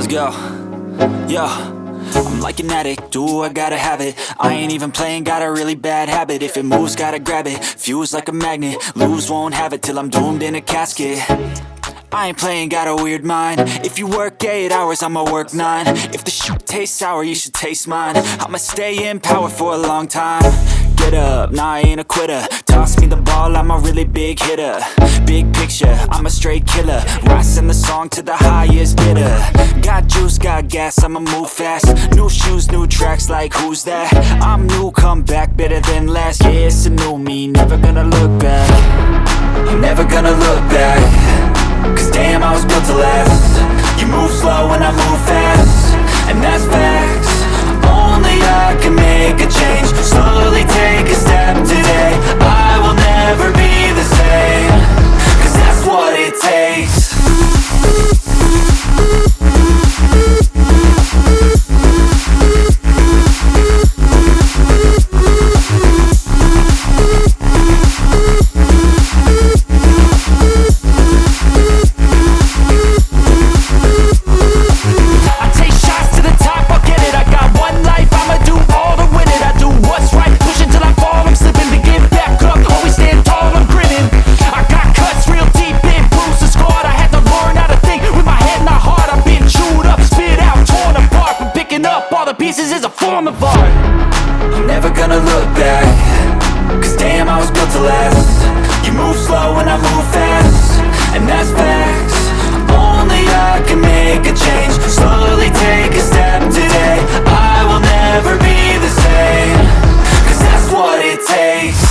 Let's go. Yo, I'm like an addict, do I gotta have it. I ain't even playing, got a really bad habit. If it moves, gotta grab it, fuse like a magnet. Lose, won't have it till I'm doomed in a casket. I ain't playing, got a weird mind. If you work 8 hours, I'ma work 9. If the shit tastes sour, you should taste mine. I'ma stay in power for a long time. Get up, nah, I ain't a quitter. Toss me the ball, I'm a really big hitter. Big picture, I'm a straight killer. Rising the song to the highest bidder. Got juice, got gas, I'ma move fast. New shoes, new tracks, like who's that? I'm new, come back, better than last. Yeah, it's a new me, never gonna look back. I'm never gonna look back. Cause damn, I was built to last. You move slow and I move fast, and that's facts. Only I can make a change. Slowly take a step today. I will never be the same. Cause that's what it takes. I'm never gonna look back. Cause damn, I was built to last. You move slow and I move fast, and that's facts. Only I can make a change. Slowly take a step today. I will never be the same. Cause that's what it takes.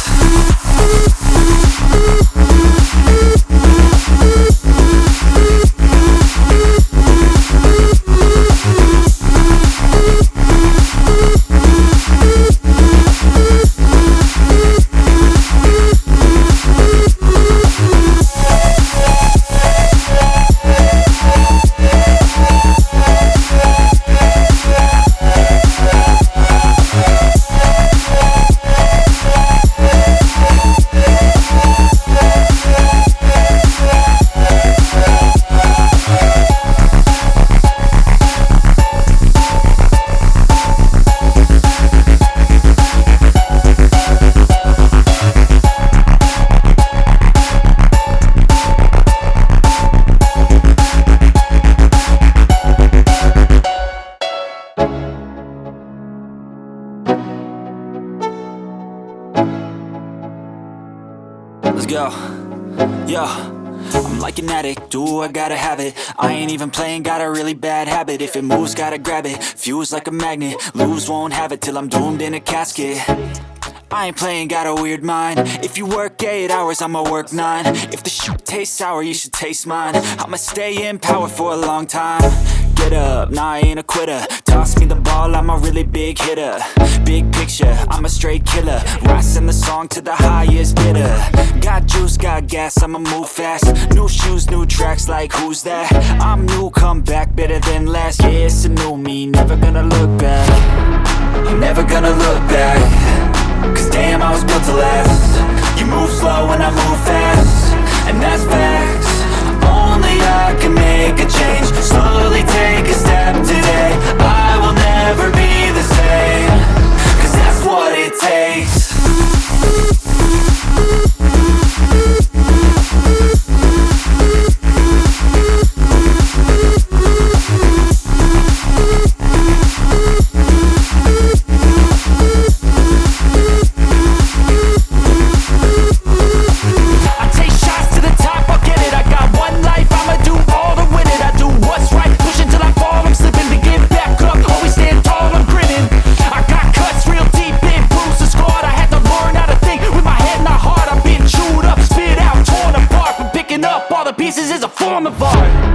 Let's go. Yo, I'm like an addict, do I gotta have it. I ain't even playing, got a really bad habit. If it moves, gotta grab it, fuse like a magnet. Lose, won't have it till I'm doomed in a casket. I ain't playing, got a weird mind. If you work 8 hours, I'ma work 9. If the shit tastes sour, you should taste mine. I'ma stay in power for a long time. Get up, nah, I ain't a quitter. Toss me the ball, I'm a really big hitter. Big picture, I'm a straight killer. Rising the song to the highest bidder. Got juice, got gas, I'ma move fast. New shoes, new tracks, like who's that? I'm new, come back, better than last. Yeah, it's a new me, never gonna look back. I'm never gonna look back. Cause damn, I was built to last. You move slow and I move fast, and that's facts. Only I can make a change. Slowly take a step today. I will never be the same. Cause that's what it takes. Pieces is a form of art.